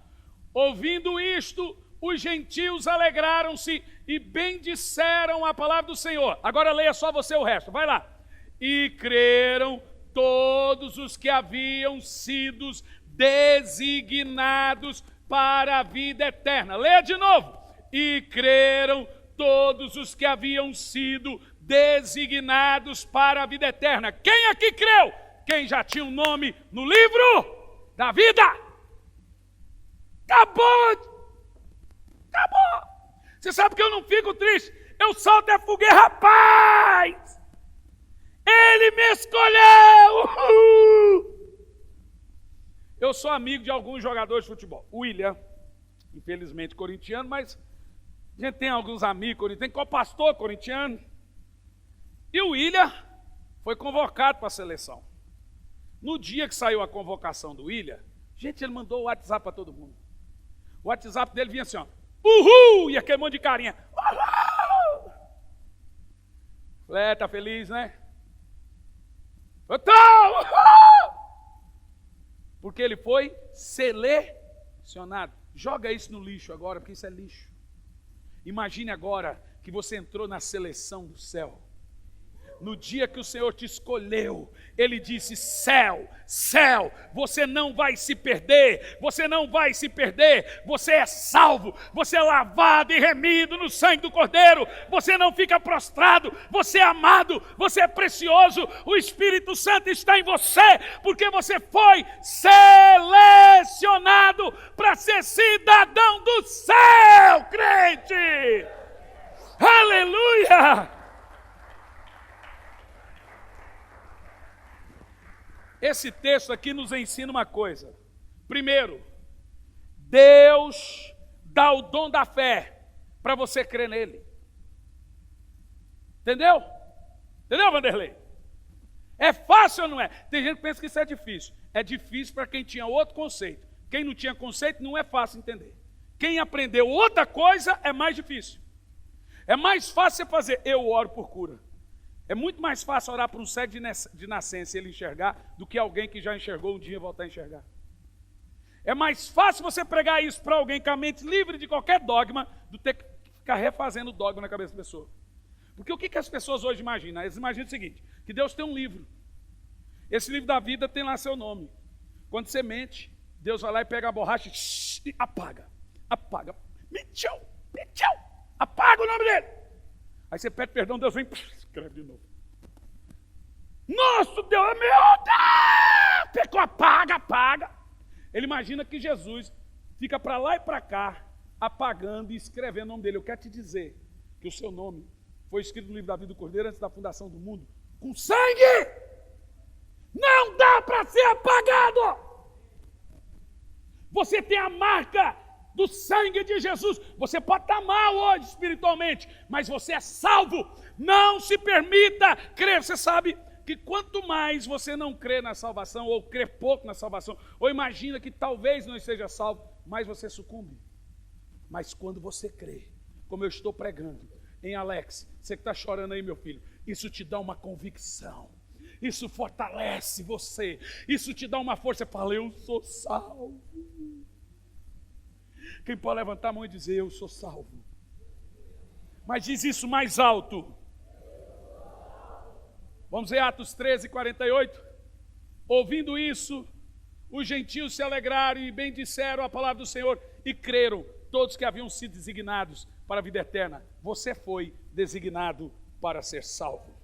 Ouvindo isto, os gentios alegraram-se e bendisseram a palavra do Senhor. Agora leia só você o resto, vai lá. E creram todos os que haviam sido designados para a vida eterna. Leia de novo. E creram todos os que haviam sido designados para a vida eterna. Quem aqui creu? Quem já tinha um nome no livro da vida? Acabou! Você sabe que eu não fico triste? Eu salto a fogueira, rapaz! Ele me escolheu! Uhul! Eu sou amigo de alguns jogadores de futebol. O William, infelizmente corintiano, mas A gente tem alguns amigos corintianos, tem co-pastor corintiano. E o William foi convocado para a seleção. No dia que saiu a convocação do William, gente, ele mandou o WhatsApp para todo mundo. O WhatsApp dele vinha assim, ó, uhul! E aquele monte de carinha, uhul! Falei, tá feliz, né? Eu tô, uhul! Porque ele foi selecionado. Joga isso no lixo agora, porque isso é lixo. Imagine agora que você entrou na seleção do céu. No dia que o Senhor te escolheu, Ele disse, céu, céu, você não vai se perder, você não vai se perder, você é salvo, você é lavado e remido no sangue do Cordeiro, você não fica prostrado, você é amado, você é precioso, o Espírito Santo está em você, porque você foi selecionado para ser cidadão do céu, crente! Aleluia! Esse texto aqui nos ensina uma coisa. Primeiro, Deus dá o dom da fé para você crer nele. Entendeu? Entendeu, Vanderlei? É fácil ou não é? Tem gente que pensa que isso é difícil. É difícil para quem tinha outro conceito. Quem não tinha conceito não é fácil entender. Quem aprendeu outra coisa é mais difícil. É mais fácil você fazer, eu oro por cura. É muito mais fácil orar por um cego de nascença e ele enxergar do que alguém que já enxergou um dia voltar a enxergar. É mais fácil você pregar isso para alguém com a mente livre de qualquer dogma do que ter que ficar refazendo o dogma na cabeça da pessoa. Porque o que as pessoas hoje imaginam? Eles imaginam o seguinte, que Deus tem um livro. Esse livro da vida tem lá seu nome. Quando você mente, Deus vai lá e pega a borracha e apaga. Apaga. Mentiu, mentiu. Apaga o nome dele. Aí você pede perdão, Deus vem escreve de novo. Nosso Deus, meu Deus! Pecou, apaga, apaga. Ele imagina que Jesus fica para lá e para cá, apagando e escrevendo o nome dele. Eu quero te dizer que o seu nome foi escrito no livro da vida do Cordeiro antes da fundação do mundo, com sangue! Não dá para ser apagado! Você tem a marca do sangue de Jesus. Você pode estar mal hoje espiritualmente, mas você é salvo. Não se permita crer. Você sabe que quanto mais você não crê na salvação, ou crê pouco na salvação, ou imagina que talvez não esteja salvo, mais você sucumbe. Mas quando você crê, como eu estou pregando em Alex, você que está chorando aí, meu filho, isso te dá uma convicção, isso fortalece você, isso te dá uma força. Você fala, eu sou salvo. Quem pode levantar a mão e dizer, eu sou salvo? Mas diz isso mais alto. Vamos ver Atos 13, 48. Ouvindo isso, os gentios se alegraram e bendisseram a palavra do Senhor e creram, todos que haviam sido designados para a vida eterna. Você foi designado para ser salvo.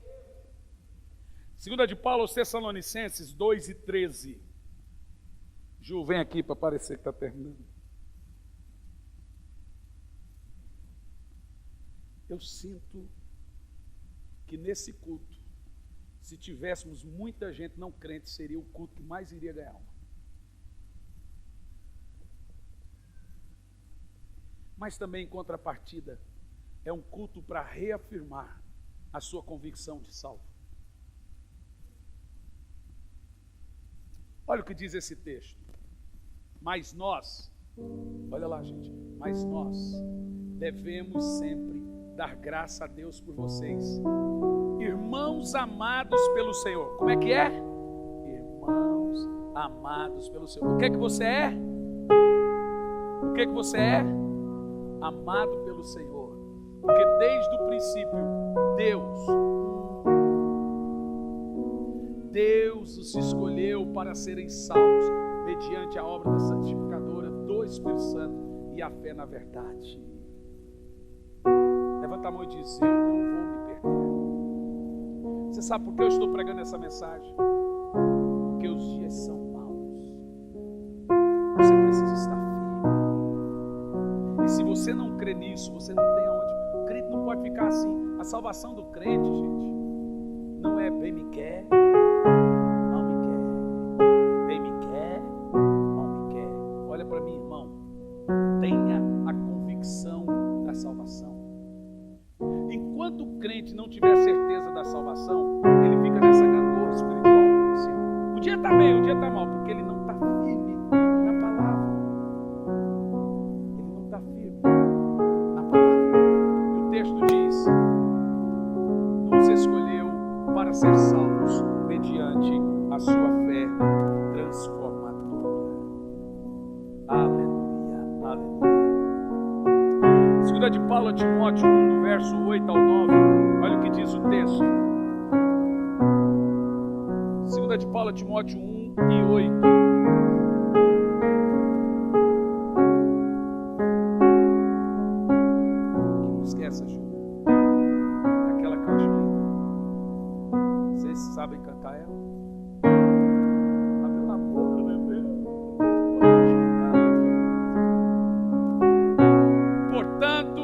Segunda de Paulo aos Tessalonicenses 2 e 13. Ju, vem aqui para parecer que está terminando. Eu sinto que nesse culto, se tivéssemos muita gente não crente, seria o culto que mais iria ganhar alma. Mas também, em contrapartida, é um culto para reafirmar a sua convicção de salvo. Olha o que diz esse texto. Mas nós, olha lá, gente, mas nós devemos sempre dar graça a Deus por vocês, irmãos amados pelo Senhor. Como é que é? Irmãos amados pelo Senhor. O que é que você é? O que é que você é? Amado pelo Senhor. Porque desde o princípio, Deus os escolheu para serem salvos mediante a obra da santificadora do Espírito Santo e a fé na verdade. Levanta a mão e diz, eu não vou me perder. Você sabe por que eu estou pregando essa mensagem? Porque os dias são maus. Você precisa estar firme. E se você não crê nisso, você não tem aonde. O crente não pode ficar assim. A salvação do crente, gente, não é bem me quer, não me quer. Bem me quer, não me quer. Olha para mim, irmão. Tenha a convicção da salvação. crente não tiver certeza da salvação, ele fica nessa gangorra espiritual. Assim, um dia está bem, um dia está mal, porque ele não está firme na palavra. Ele não está firme na palavra. E o texto diz: nos escolheu para ser salvos mediante a sua fé transformadora. Aleluia, aleluia. 2 de Paulo a Timóteo 1, do verso 8 ao 9, olha o que diz o texto. 2 de Paulo a Timóteo 1 e 8. Que música é essa, Ju? É aquela que eu acho linda. Vocês sabem cantar ela? Ah, pelo amor de Deus. Portanto,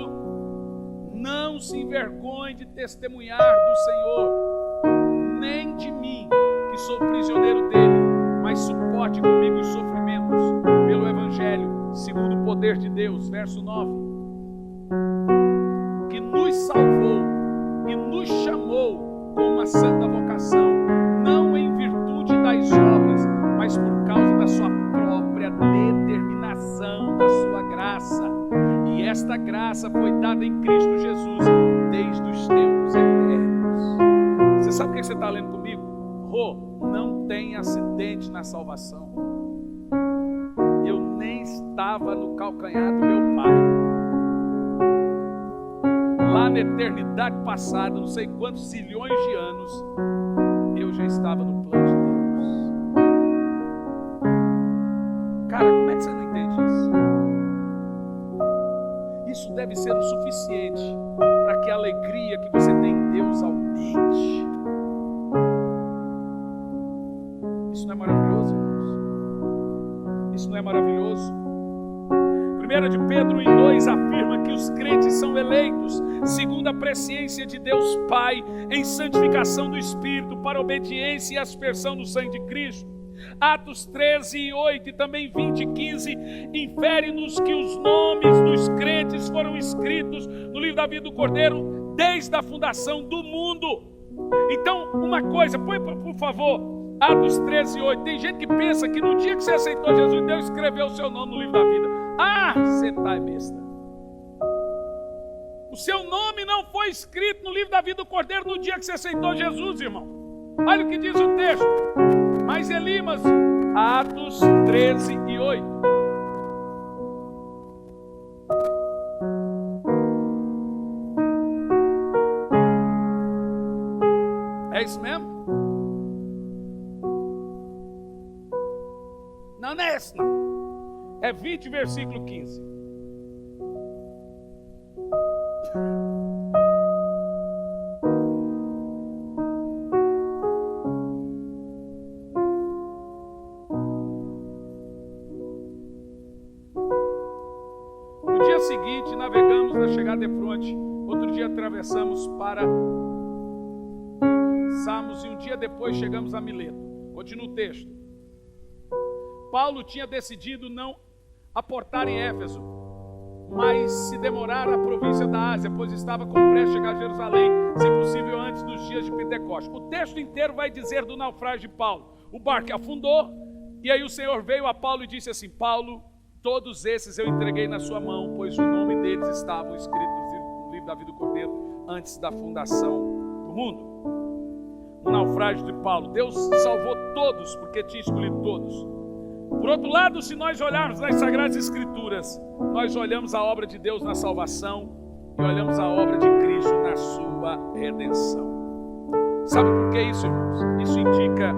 não se envergonhe de testemunhar do Senhor, nem de mim, que sou prisioneiro dele, mas suporte comigo os sofrimentos pelo Evangelho, segundo o poder de Deus. Verso 9. Que nos salvou e nos chamou com uma santa vocação, não em virtude das obras, mas por causa da sua própria determinação, da sua graça. E esta graça foi dada em Cristo Jesus desde os tempos eternos. Você sabe o que você está lendo comigo? Não tem acidente na salvação. Eu nem estava no calcanhar do meu pai. Lá na eternidade passada, não sei quantos zilhões de anos, eu já estava no plano de Deus. Cara, como é que você não entende isso? Isso deve ser o suficiente para que a alegria que você tem em Deus aumente. Isso não é maravilhoso, irmãos? Isso não é maravilhoso? 1 de Pedro 2 afirma que os crentes são eleitos segundo a presciência de Deus Pai, em santificação do Espírito, para obediência e aspersão do sangue de Cristo. Atos 13:8 e também 20:15 infere-nos que os nomes dos crentes foram escritos no livro da vida do Cordeiro desde a fundação do mundo. Então, uma coisa, põe por favor Atos 13:8. Tem gente que pensa que no dia que você aceitou Jesus, Deus escreveu o seu nome no livro da vida. Ah, você está besta. O seu nome não foi escrito no livro da vida do Cordeiro no dia que você aceitou Jesus, irmão. Olha o que diz o texto. Mas Elimas, Atos 13:8. É isso mesmo? Não, não é esse não. É 20, versículo 15. No dia seguinte, navegamos na chegada de fronte. Outro dia atravessamos para Samos e um dia depois chegamos a Mileto. Continua o texto. Paulo tinha decidido não aportar em Éfeso, mas se demorar à província da Ásia, pois estava com pressa chegar a Jerusalém, se possível antes dos dias de Pentecostes. O texto inteiro vai dizer do naufrágio de Paulo. O barco afundou, e aí o Senhor veio a Paulo e disse assim: Paulo, todos esses eu entreguei na sua mão, pois o nome deles estavam escritos no livro da vida do Cordeiro antes da fundação do mundo. No naufrágio de Paulo, Deus salvou todos, porque tinha escolhido todos. Por outro lado, se nós olharmos nas Sagradas Escrituras, nós olhamos a obra de Deus na salvação e olhamos a obra de Cristo na sua redenção. Sabe por que isso, irmãos? Isso indica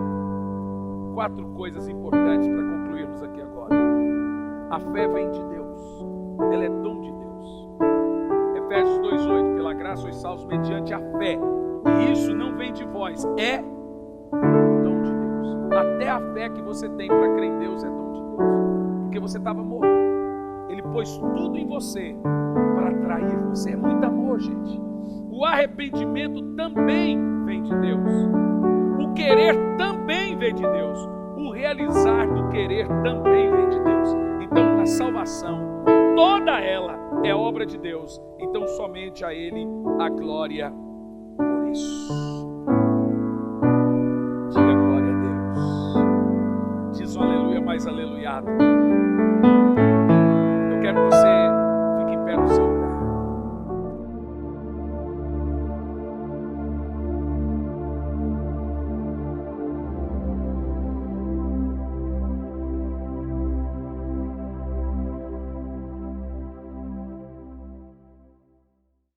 4 coisas importantes para concluirmos aqui agora. A fé vem de Deus, ela é dom de Deus. Efésios 2:8, pela graça sois salvos mediante a fé, e isso não vem de vós, é dom de Deus. Até a fé que você tem para crer em Deus é dom de Deus, porque você estava morto. Ele pôs tudo em você para atrair você. É muito amor, gente. O arrependimento também vem de Deus. O querer também vem de Deus. O realizar do querer também vem de Deus. Então, a salvação, toda ela é obra de Deus. Então, somente a Ele a glória isso. Diga glória a Deus. Diz um aleluia mais aleluiado.